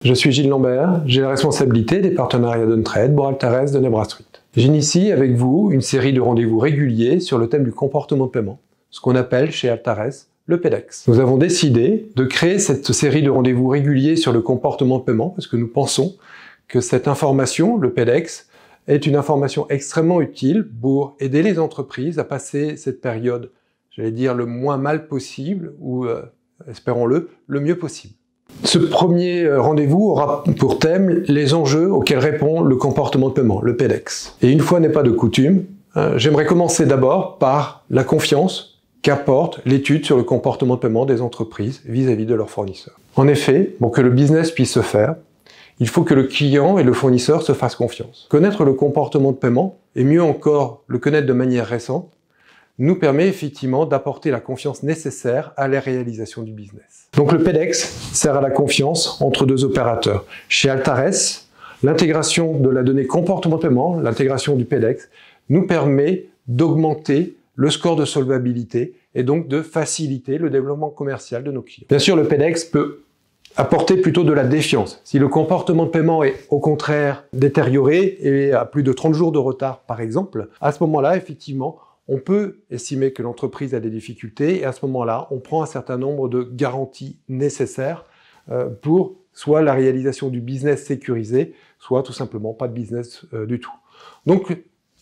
Je suis Gilles Lambert, j'ai la responsabilité des partenariats d'Untrade, Boral-Tharès, Dun & Bradstreet. J'initie avec vous une série de rendez-vous réguliers sur le thème du comportement de paiement, ce qu'on appelle chez Altares le PEDEX. Nous avons décidé de créer cette série de rendez-vous réguliers sur le comportement de paiement parce que nous pensons que cette information, le PEDEX, est une information extrêmement utile pour aider les entreprises à passer cette période, j'allais dire, le moins mal possible ou, espérons-le, le mieux possible. Ce premier rendez-vous aura pour thème les enjeux auxquels répond le comportement de paiement, le PEDEX. Et une fois n'est pas de coutume, j'aimerais commencer d'abord par la confiance qu'apporte l'étude sur le comportement de paiement des entreprises vis-à-vis de leurs fournisseurs. En effet, pour que le business puisse se faire, il faut que le client et le fournisseur se fassent confiance. Connaître le comportement de paiement, et mieux encore le connaître de manière récente, nous permet effectivement d'apporter la confiance nécessaire à la réalisation du business. Donc le PEDEX sert à la confiance entre deux opérateurs. Chez Altares, l'intégration de la donnée comportement de paiement, l'intégration du PEDEX, nous permet d'augmenter le score de solvabilité et donc de faciliter le développement commercial de nos clients. Bien sûr, le PEDEX peut apporter plutôt de la défiance. Si le comportement de paiement est au contraire détérioré et à plus de 30 jours de retard par exemple, à ce moment-là, effectivement, on peut estimer que l'entreprise a des difficultés et à ce moment-là, on prend un certain nombre de garanties nécessaires pour soit la réalisation du business sécurisé, soit tout simplement pas de business du tout. Donc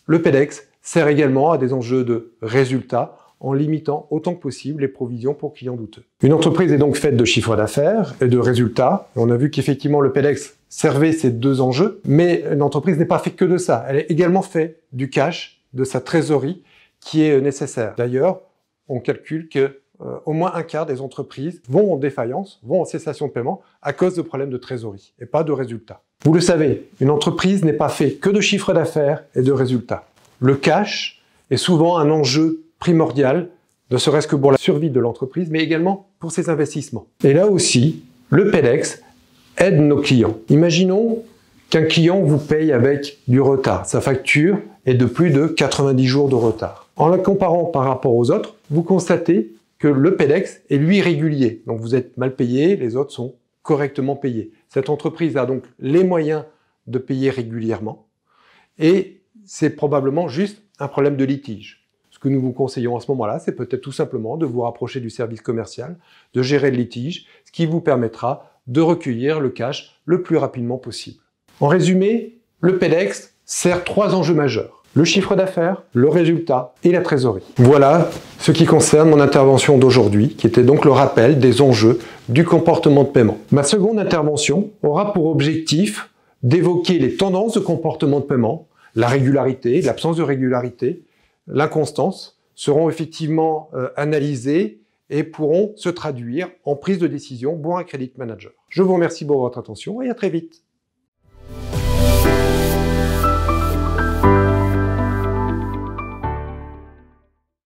le PEDEX sert également à des enjeux de résultats en limitant autant que possible les provisions pour clients douteux. Une entreprise est donc faite de chiffre d'affaires et de résultats. On a vu qu'effectivement le PEDEX servait ces deux enjeux, mais une entreprise n'est pas faite que de ça. Elle est également faite du cash, de sa trésorerie, qui est nécessaire. D'ailleurs, on calcule que au moins un quart des entreprises vont en défaillance, vont en cessation de paiement à cause de problèmes de trésorerie et pas de résultats. Vous le savez, une entreprise n'est pas faite que de chiffre d'affaires et de résultats. Le cash est souvent un enjeu primordial, ne serait-ce que pour la survie de l'entreprise, mais également pour ses investissements. Et là aussi, le PEDEX aide nos clients. Imaginons qu'un client vous paye avec du retard. Sa facture est de plus de 90 jours de retard. En la comparant par rapport aux autres, vous constatez que le PEDEX est lui régulier. Donc vous êtes mal payé, les autres sont correctement payés. Cette entreprise a donc les moyens de payer régulièrement et c'est probablement juste un problème de litige. Ce que nous vous conseillons à ce moment-là, c'est peut-être tout simplement de vous rapprocher du service commercial, de gérer le litige, ce qui vous permettra de recueillir le cash le plus rapidement possible. En résumé, le PEDEX sert trois enjeux majeurs. Le chiffre d'affaires, le résultat et la trésorerie. Voilà ce qui concerne mon intervention d'aujourd'hui, qui était donc le rappel des enjeux du comportement de paiement. Ma seconde intervention aura pour objectif d'évoquer les tendances de comportement de paiement, la régularité, l'absence de régularité, l'inconstance, seront effectivement analysées et pourront se traduire en prise de décision pour un credit manager. Je vous remercie pour votre attention et à très vite.